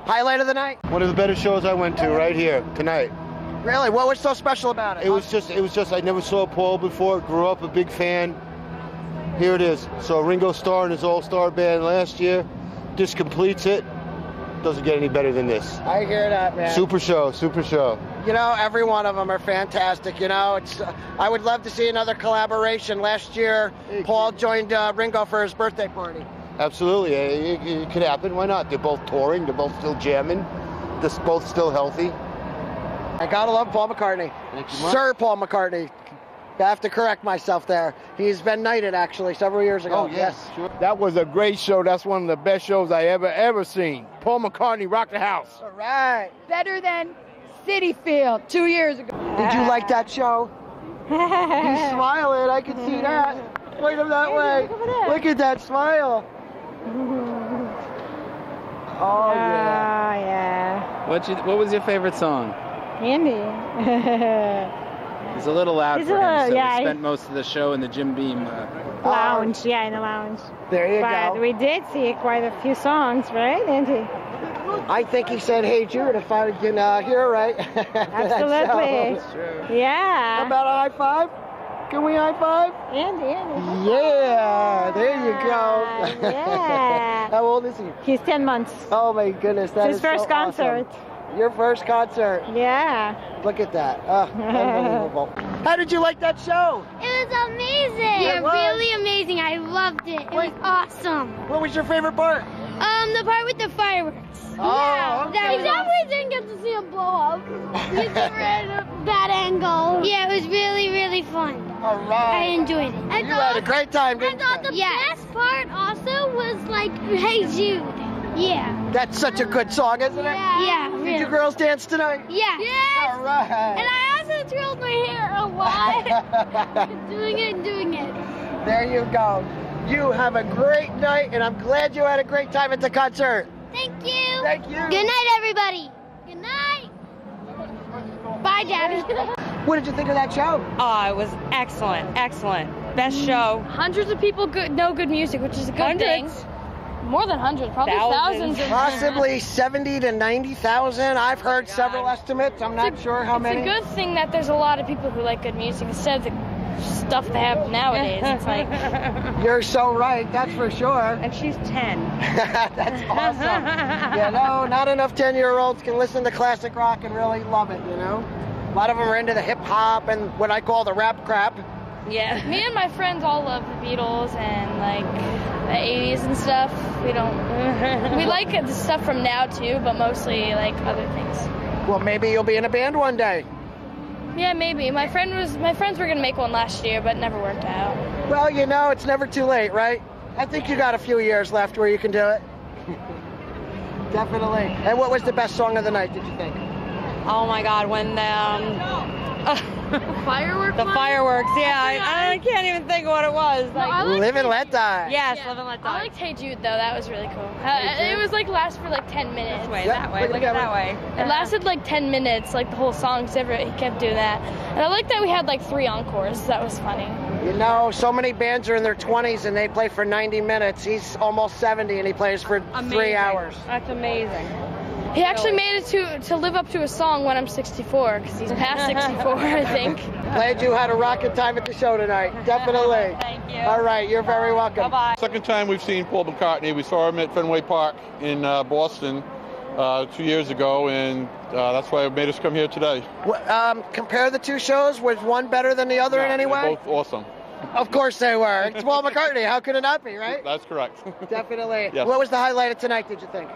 Highlight of the night? One of the better shows I went to right here tonight. Really? What was so special about it? It was just I never saw Paul before. Grew up a big fan. Here it is. So Ringo Starr and his all-star band last year just completes it. Doesn't get any better than this. I hear that, man. Super show, super show. You know, every one of them are fantastic. You know, I would love to see another collaboration. Last year, Paul joined Ringo for his birthday party. Absolutely, it could happen. Why not? They're both touring. They're both still jamming. They're both still healthy. I gotta love Paul McCartney. Thank you much. Sir Paul McCartney. I have to correct myself there. He's been knighted, actually, several years ago. Oh, yes. Sure. That was a great show. That's one of the best shows I ever seen. Paul McCartney rocked the house. All right. Better than City Field 2 years ago. Did you like that show? He's smiling. I can see that. Point him that way. Look at that smile. Oh, yeah. Yeah. What was your favorite song? Andy. He's a little loud He's for a him, little- so yeah, we spent most of the show in the Jim Beam. Lounge, yeah, in the lounge. There you But go. we did see quite a few songs, right, Andy? I think he said, "Hey Jude," if I can hear right. Absolutely. Yeah. How about a high five? Can we high five? Andy. Yeah, there you go. Yeah. How old is he? He's 10 months. Oh my goodness, that His is first so concert. awesome. Your first concert. Yeah. Look at that. Unbelievable. How did you like that show? It was amazing. Yeah, it was. Really amazing. I loved it. It was awesome. What was your favorite part? The part with the fireworks. Oh, okay. I definitely didn't get to see him blow up. He's a bad angle. Yeah, it was really, really fun. All right. I enjoyed it. You had a great time, I didn't thought you? the best part also was like, Hey Jude. Yeah. That's such a good song, isn't it? Yeah, Did really. you girls dance tonight? Yeah. All right. And I also twirled my hair a lot. doing it. There you go. You have a great night, and I'm glad you had a great time at the concert. Thank you. Thank you. Good night, everybody. Good night. Bye, Daddy. What did you think of that show? Oh, it was excellent. Best show. Hundreds of people know good music, which is a good thing. More than hundreds, probably Thousands. thousands. Possibly 70 to 90,000. I've heard several estimates. I'm not sure how many. It's a good thing that there's a lot of people who like good music instead of the stuff they have nowadays. It's like You're so right, that's for sure. And she's 10. That's awesome. Yeah, no, not enough 10-year-olds can listen to classic rock and really love it, you know? A lot of them are into the hip-hop and what I call the rap crap. Yeah. me and my friends all love the Beatles and like the 80s and stuff. We like the stuff from now too, but mostly like other things. Well, maybe you'll be in a band one day. Yeah, maybe. My friends were gonna make one last year, but it never worked out. Well, you know, it's never too late, right? I think you got a few years left where you can do it. Definitely. And what was the best song of the night, did you think? Oh my God, when Fireworks. the fireworks. Yeah, I can't even think of what it was. Live and Let Die. Yes, Live and Let Die. I liked Hey Jude though. That was really cool. It was like last for like 10 minutes. That way. Look at that way. It lasted like 10 minutes, like the whole song. He kept doing that, and I like that we had like 3 encores. That was funny. You know, so many bands are in their 20s and they play for 90 minutes. He's almost 70 and he plays for 3 hours. That's amazing. He actually made it to live up to a song when I'm 64, because he's past 64, I think. Glad you had a rocking time at the show tonight. Definitely. Thank you. All right, you're very welcome. Bye-bye. Second time we've seen Paul McCartney. We saw him at Fenway Park in Boston 2 years ago, and that's why it made us come here today. Compare the two shows. Was one better than the other in any they're way? both awesome. Of course they were. It's Paul McCartney. How could it not be, right? That's correct. Definitely. Yes. What was the highlight of tonight, did you think?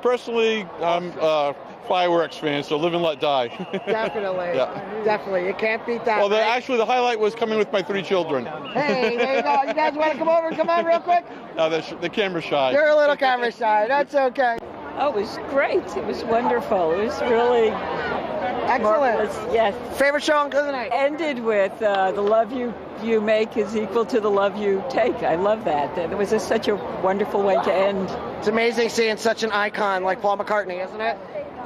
Personally, I'm a fireworks fan, so Live and Let Die. Definitely. Yeah. Definitely. You can't beat that. Well, right? actually, the highlight was coming with my 3 children. Hey, there you go. You guys want to come over and come on real quick? No, the camera's shy. You're a little camera shy. That's okay. Oh, it was great. It was wonderful. It was really excellent. Marvelous. Yes. Favorite song of the night? Ended with the love you make is equal to the love you take. I love that. It was just such a wonderful way to end. It's amazing seeing such an icon like Paul McCartney, isn't it?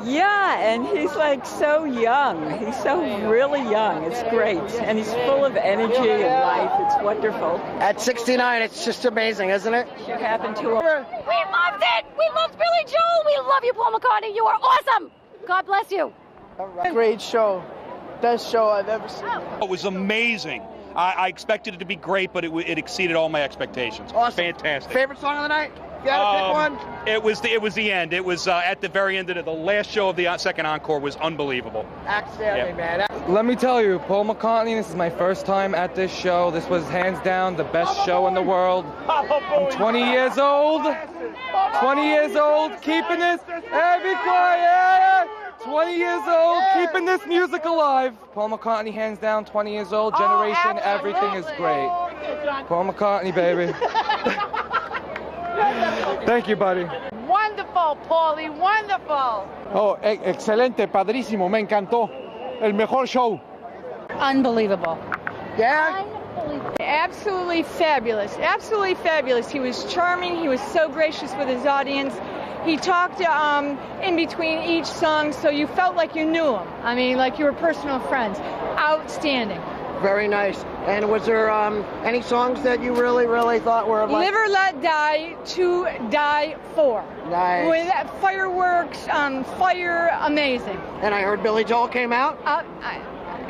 Yeah, and he's like so young. He's so really young. It's great. And he's full of energy and life. It's wonderful. At 69, it's just amazing, isn't it? Should happen to him. We loved it. We loved Billy Joel. We love you, Paul McCartney. You are awesome. God bless you. Great show. Best show I've ever seen. It was amazing. I expected it to be great, but it exceeded all my expectations. Awesome. Fantastic. Favorite song of the night? You had to pick one? It was the end. It was at the very end of the last show of the second encore was unbelievable. Outstanding, man. Let me tell you, Paul McCartney, this is my first time at this show. This was hands down the best show in the world. I'm 20 years old. 20 years old, keeping this. Hey, be quiet. 20 years old, keeping this music alive. Paul McCartney, hands down, 20 years old, generation, everything is great. Paul McCartney, baby. Thank you, buddy. Wonderful, Paulie, wonderful. Oh, excelente, padrísimo, me encantó. El mejor show. Unbelievable. Yeah? Absolutely fabulous. Absolutely fabulous. He was charming. He was so gracious with his audience. He talked in between each song, so you felt like you knew him. I mean, like you were personal friends. Outstanding. Very nice. And was there any songs that you really, really thought were like... Live or Let Die, To Die For. Nice. With fireworks, fire, amazing. And I heard Billy Joel came out.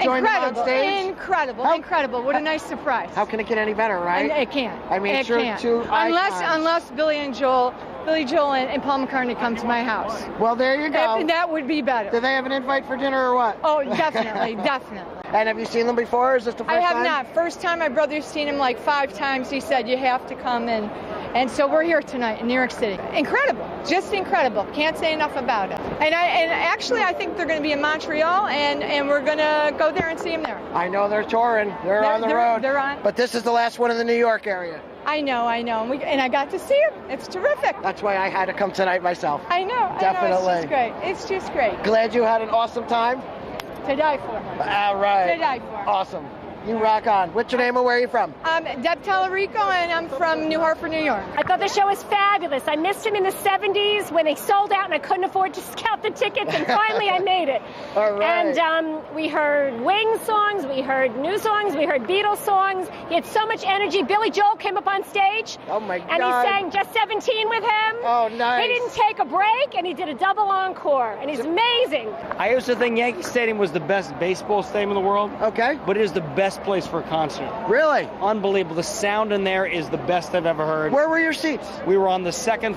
Incredible, incredible. What a nice surprise. How can it get any better, right? It can't. I mean, it can't. Unless Billy Joel and Paul McCartney come to my house. Well, there you go. That would be better. Do they have an invite for dinner or what? Oh, definitely, definitely. And have you seen them before? Is this the first time? I have not. First time. My brother's seen him like 5 times. He said, you have to come in. And so we're here tonight in New York City. Incredible. Just incredible. Can't say enough about it. And actually, I think they're going to be in Montreal, and we're going to go there and see them there. I know they're touring. They're on the road. They're on. But this is the last one in the New York area. I know. And I got to see him. It's terrific. That's why I had to come tonight myself. I know. Definitely. It's just great. Glad you had an awesome time. To die for. All right. To die for. Awesome. You rock on. What's your name and where are you from? I'm Deb Tallarico, and I'm from New Hartford, New York. I thought the show was fabulous. I missed him in the 70s when they sold out and I couldn't afford to scalp the tickets, and finally I made it. All right. And we heard Wings songs, we heard new songs, we heard Beatles songs. He had so much energy. Billy Joel came up on stage. Oh, my God. And he sang Just 17 with him. Oh, nice. He didn't take a break, and he did a double encore, and he's amazing. I used to think Yankee Stadium was the best baseball stadium in the world. Okay. But it is the best place for a concert. Really? Unbelievable. The sound in there is the best I've ever heard. Where were your seats? We were on the second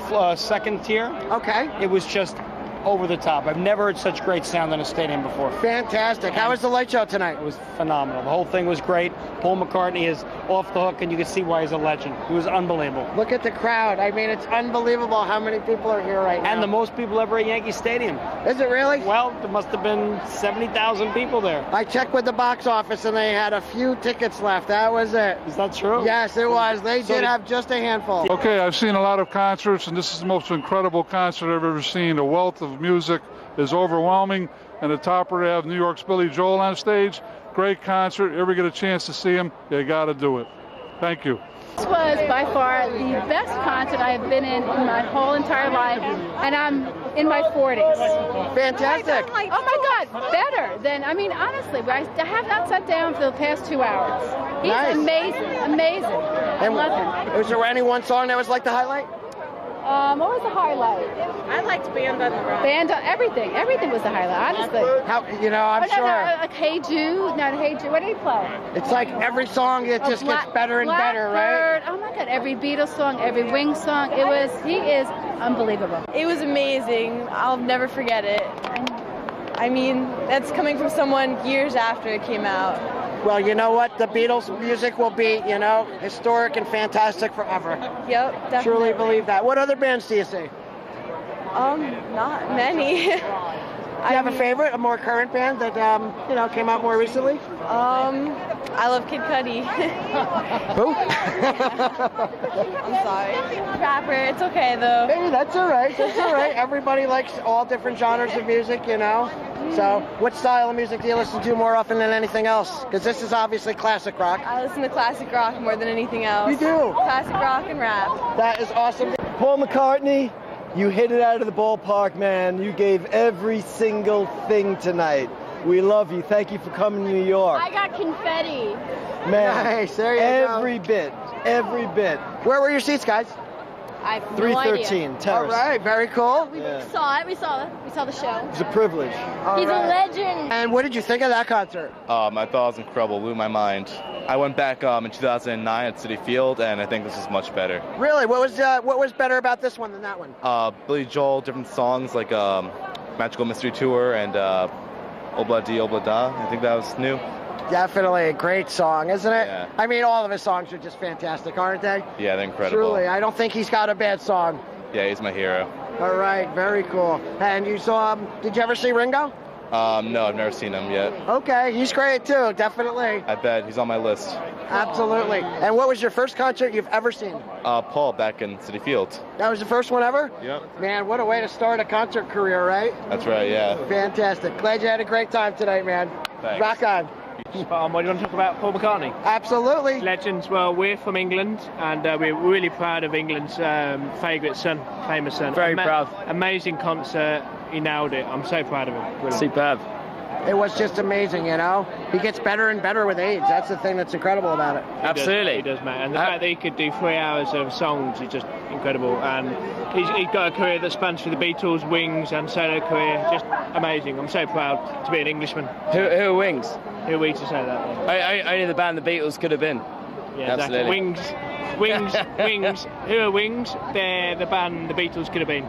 tier. Okay. It was just over the top. I've never heard such great sound in a stadium before. Fantastic. How was the light show tonight? It was phenomenal. The whole thing was great. Paul McCartney is off the hook, and you can see why he's a legend. It was unbelievable. Look at the crowd. I mean, it's unbelievable how many people are here right now. And the most people ever at Yankee Stadium. Is it really? Well, there must have been 70,000 people there. I checked with the box office, and they had a few tickets left. That was it. Is that true? Yes, it was. They did have just a handful. Okay, I've seen a lot of concerts, and this is the most incredible concert I've ever seen. The wealth of music is overwhelming, and the top to have New York's Billy Joel on stage. Great concert. Ever get a chance to see him, you got to do it. Thank you. This was by far the best concert I have been in my whole entire life, and I'm in my 40s. Fantastic. Oh my God, better than, I mean, honestly, I have not sat down for the past 2 hours. He's amazing, amazing. I love him. Was there any one song that was like the highlight? What was the highlight? I liked Band on the Run. Everything was the highlight, honestly. How, I'm sure. Like Hey Jude, not Hey Jude. What did he play? It's like every song it just gets better and better, right? Oh my God, every Beatles song, every Wings song. He is unbelievable. It was amazing. I'll never forget it. I mean, that's coming from someone years after it came out. Well, you know what? The Beatles music will be, historic and fantastic forever. Yep, definitely. Truly believe that. What other bands do you see? Not many. Do you have a favorite, a more current band that, came out more recently? I love Kid Cudi. Who? I'm sorry. Rapper, it's okay though. Hey, that's all right. That's all right. Everybody likes all different genres of music, So, what style of music do you listen to more often than anything else? Because this is obviously classic rock. I listen to classic rock more than anything else. You do? Classic rock and rap. That is awesome. Paul McCartney, You hit it out of the ballpark, man. You gave every single thing tonight. We love you. Thank you for coming to New York. I got confetti. Man, Nice, there you every bit. Where were your seats, guys? I have no 313 idea. Terrace. All right, very cool. We saw it. We saw the show. It was a privilege. He's a legend. And what did you think of that concert? I thought it was incredible. Blew my mind. I went back in 2009 at Citi Field, and I think this is much better. Really? What was better about this one than that one? Billy Joel, different songs like Magical Mystery Tour and Obla Di Obla Da. I think that was new. Definitely a great song, isn't it? Yeah. I mean, all of his songs are just fantastic, aren't they? Yeah, they're incredible. Truly, I don't think he's got a bad song. Yeah, he's my hero. All right, very cool. And you saw did you ever see Ringo? No, I've never seen him yet. Okay, he's great too, definitely. I bet. He's on my list. Absolutely. And what was your first concert you've ever seen? Paul back in Citi Field. That was the first one ever? Yep. Man, what a way to start a concert career, right? That's right, yeah. Fantastic. Glad you had a great time tonight, man. Thanks. Rock on. What do you want to talk about Paul McCartney? Absolutely. Legends. Well, we're from England, and we're really proud of England's favourite son, famous son. Very proud. Amazing concert. He nailed it. I'm so proud of him. Brilliant. Superb. It was just amazing, you know? He gets better and better with age. That's the thing that's incredible about it. Absolutely. He does, mate. And the fact that he could do 3 hours of songs is just incredible. And he's got a career that spans through the Beatles, Wings, and solo career. Just amazing. I'm so proud to be an Englishman. Who are Wings? Who are we to say that? Only the band the Beatles could have been. Yeah, absolutely. Exactly. Wings. Who are Wings? They're the band the Beatles could have been.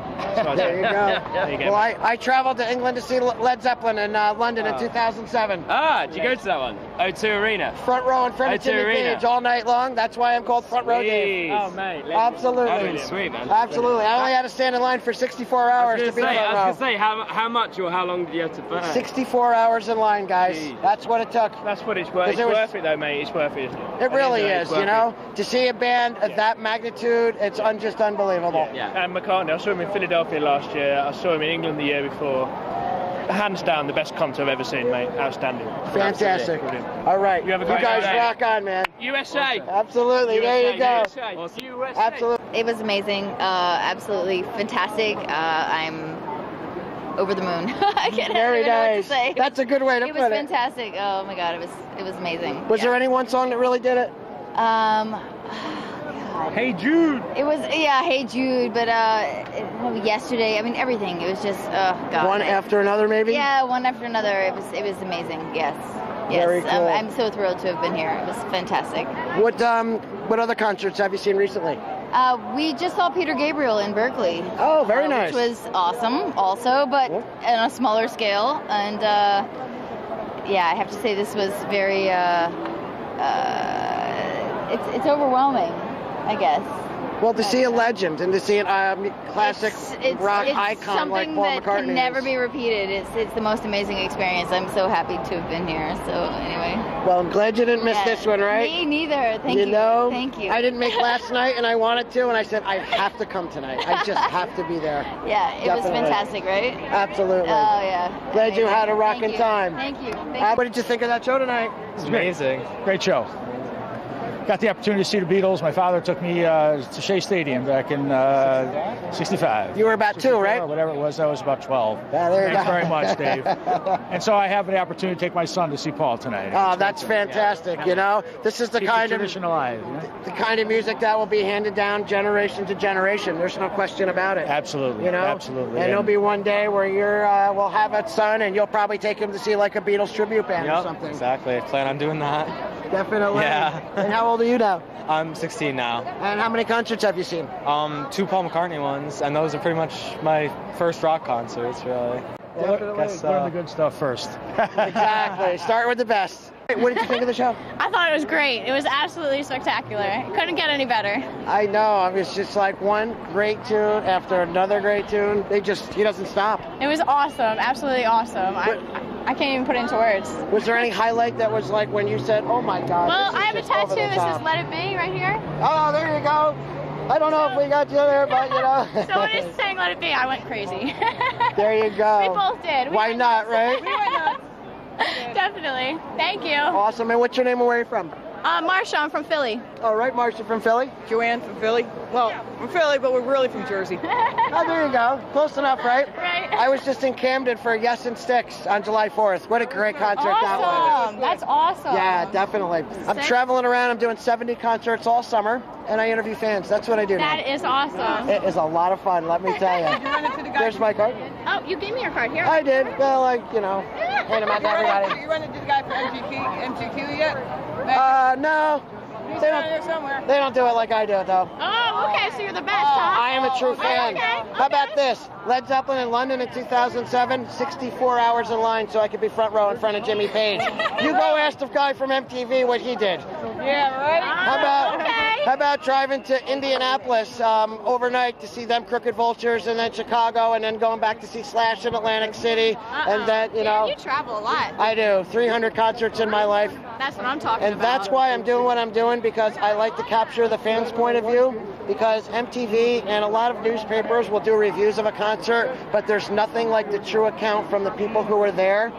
There you go. There you go. Well, I traveled to England to see Led Zeppelin in London in 2007. Did you go to that one? O2 Arena. Front row in front of Jimmy Page all night long. That's why I'm called Front Row Dave. Oh, mate. Absolutely. That was sweet, man. Absolutely. I only had to stand in line for 64 hours to be in front row. I was going to say, how much or how long did you have to burn? 64 hours in line, guys. Jeez. That's what it took. That's what it's worth. It's worth it, though, mate. It's worth it, isn't it? It really is, you know? To see a band of that magnitude, it's just unbelievable. Yeah. And McCartney, I saw him in Philadelphia last year. I saw him in England the year before. Hands down, the best concert I've ever seen, mate. Outstanding. Fantastic. All right. You guys rock on, man. USA. Absolutely. There you go. USA. USA. Absolutely. It was amazing. Absolutely fantastic. I'm over the moon. I can't Very even know what nice. to say. That's a good way to put it. put it. It was fantastic. Oh my God, it was amazing. Was there any one song that really did it? Hey Jude. It was Hey Jude, but yesterday. I mean everything. It was just God. One after another, maybe. Yeah, one after another. It was amazing. Yes. Very cool. I'm so thrilled to have been here. It was fantastic. What other concerts have you seen recently? We just saw Peter Gabriel in Berkeley. Oh, very nice. Which was awesome, also, but on a smaller scale. And I have to say this was very. It's overwhelming, I guess. Well, to see a legend and to see a classic rock icon like Paul McCartney. It's something that can never be repeated. It's the most amazing experience. I'm so happy to have been here. So anyway. Well, I'm glad you didn't miss this one, right? Me neither. Thank you. Thank you. I didn't make last night, and I wanted to, and I said I have to come tonight. I just have to be there. Yeah, it was fantastic, right? Absolutely. Oh yeah. Glad you had a rocking time. Thank you. What did you think of that show tonight? It's amazing. Great show. Got the opportunity to see the Beatles. My father took me to Shea Stadium back in '65. You were about 2, right? Or whatever it was. I was about 12. Yeah, there you Thanks go. very much, Dave. And so I have the opportunity to take my son to see Paul tonight. Oh, that's fantastic. You know, this is the Keep kind the of tradition alive. You know? the kind of music that will be handed down generation to generation. There's no question about it. Absolutely. You know, absolutely. And there'll be one day where will have a son, and you'll probably take him to see like a Beatles tribute band or something. Exactly. I plan on doing that. Definitely. Yeah. And how old are you now? I'm 16 now. And how many concerts have you seen? 2 Paul McCartney ones, and those are pretty much my first rock concerts, really. Learn the good stuff first. Exactly. Start with the best. What did you think of the show? I thought it was great. It was absolutely spectacular. It couldn't get any better. I know. It's just like one great tune after another great tune. He doesn't stop. It was awesome. Absolutely awesome. I can't even put it into words. Was there any highlight that was like when you said, oh my God? Well, I have a tattoo that says Let It Be right here. Oh, there you go. I don't know if we got you there, but you know. So when it's saying Let It Be, I went crazy. There you go. We both did. Why not, right? We went nuts. Definitely. Thank you. Awesome. And what's your name and where are you from? Marsha, I'm from Philly. All right, Marsha from Philly. Joanne from Philly. Well, from Philly, but we're really from Jersey. Oh, there you go. Close enough, right? Right. I was just in Camden for Yes and Sticks on July 4th. What a great concert that was. Awesome. That's awesome. Yeah, definitely. I'm traveling around. I'm doing 70 concerts all summer, and I interview fans. That's what I do now. That is awesome. It is a lot of fun, let me tell you. There's my card. Oh, you gave me your card here. I did. Well, hand them out to everybody. You run into the guy for MGQ yet? No. He's down here somewhere. They don't do it like I do it, though. Oh, okay, so you're the best, huh? I am a true fan. How about this? Led Zeppelin in London in 2007, 64 hours in line so I could be front row in front of Jimmy Page. You go ask the guy from MTV what he did. Yeah, right? How about driving to Indianapolis overnight to see them Crooked Vultures, and then Chicago, and then going back to see Slash in Atlantic City, and then, Yeah, you travel a lot. I do. 300 concerts in my life. That's what I'm talking And about. that's why I'm doing what I'm doing, because I like to capture the fans' point of view, because MTV and a lot of newspapers will do reviews of a concert, but there's nothing like the true account from the people who were there.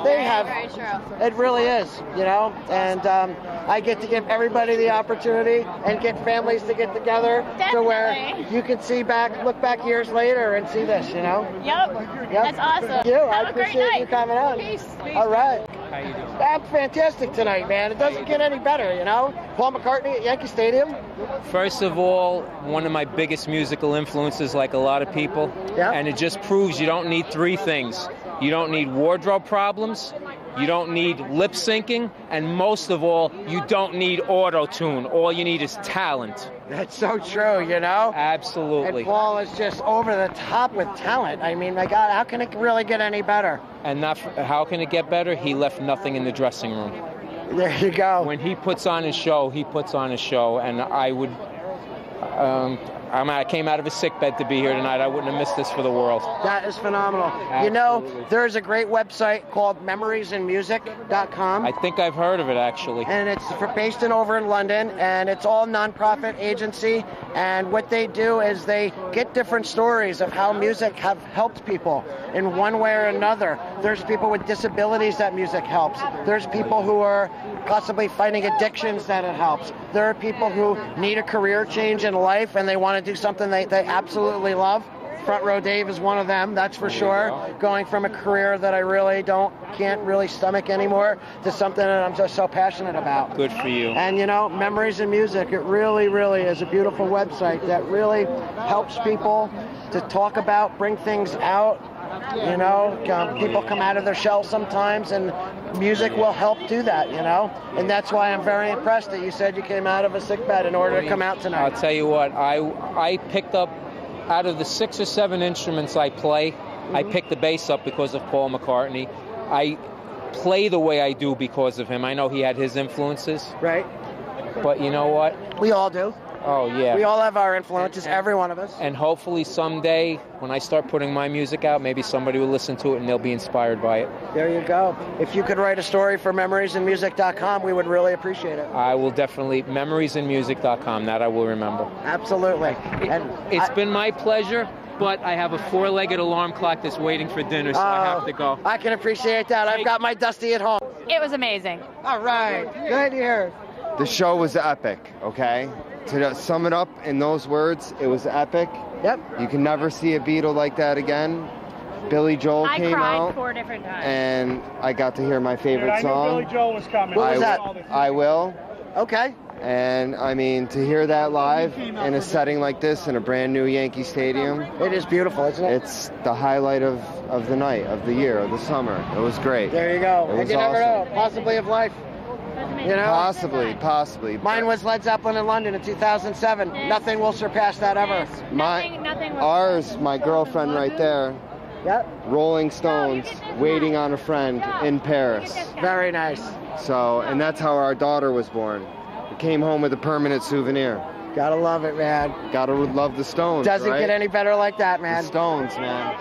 They have, very true. it really is, and I get to give everybody the opportunity and get families to get together to where you can look back years later and see this, Yep. That's awesome. Thank you. I Have a great appreciate night. you coming out. Peace. All right. How you doing? That's fantastic tonight, man. It doesn't get any better, Paul McCartney at Yankee Stadium. First of all, one of my biggest musical influences, like a lot of people. Yeah. And it just proves you don't need three things. You don't need wardrobe problems, you don't need lip syncing, and most of all, you don't need auto-tune. All you need is talent. That's so true, Absolutely. And Paul is just over the top with talent. I mean, my God, how can it really get any better? And how can it get better? He left nothing in the dressing room. There you go. When he puts on his show, he puts on his show, and I would... I came out of a sick bed to be here tonight. I wouldn't have missed this for the world. That is phenomenal. Absolutely. There's a great website called memoriesandmusic.com. I think I've heard of it, actually. And it's based over in London, and it's all nonprofit agency. And what they do is they get different stories of how music have helped people in one way or another. There's people with disabilities that music helps. There's people who are possibly fighting addictions that it helps. There are people who need a career change in life and they want to do something they absolutely love. Front Row Dave is one of them, that's for sure. Going from a career that I can't really stomach anymore to something that I'm just so passionate about. Good for you. And Memories and Music, it really, really is a beautiful website that really helps people to talk about, bring things out. People come out of their shell sometimes, and music will help do that, And that's why I'm very impressed that you said you came out of a sick bed in order to come out tonight. I'll tell you what, I picked up, out of the 6 or 7 instruments I play, I picked the bass up because of Paul McCartney. I play the way I do because of him. I know he had his influences. Right. But you know what? We all do. Oh, yeah. We all have our influences, every one of us. And hopefully someday, when I start putting my music out, maybe somebody will listen to it and they'll be inspired by it. There you go. If you could write a story for memoriesandmusic.com, we would really appreciate it. I will definitely, memoriesandmusic.com, that I will remember. Absolutely. It's been my pleasure, but I have a 4-legged alarm clock that's waiting for dinner, so I have to go. I can appreciate that. I've got my Dusty at home. It was amazing. All right. Good to hear. The show was epic, okay? To sum it up in those words, it was epic. Yep. You can never see a Beatle like that again. Billy Joel came out. I cried 4 different times. And I got to hear my favorite song. I knew Billy Joel was coming. What was that? I Will. Okay. And I mean, to hear that live in a setting like this in a brand new Yankee Stadium. It is beautiful, isn't it? It's the highlight of the night, of the year, of the summer. It was great. There you go. It was you never awesome. know, possibly of life. Possibly. Mine was Led Zeppelin in London in 2007. Nothing will surpass that ever. Ours, my girlfriend right there. Yep. Rolling Stones, Waiting on a Friend in Paris. Very nice. So, and that's how our daughter was born. We came home with a permanent souvenir. Gotta love it, man. Gotta love the Stones. Doesn't right? get any better like that, man. The Stones, man.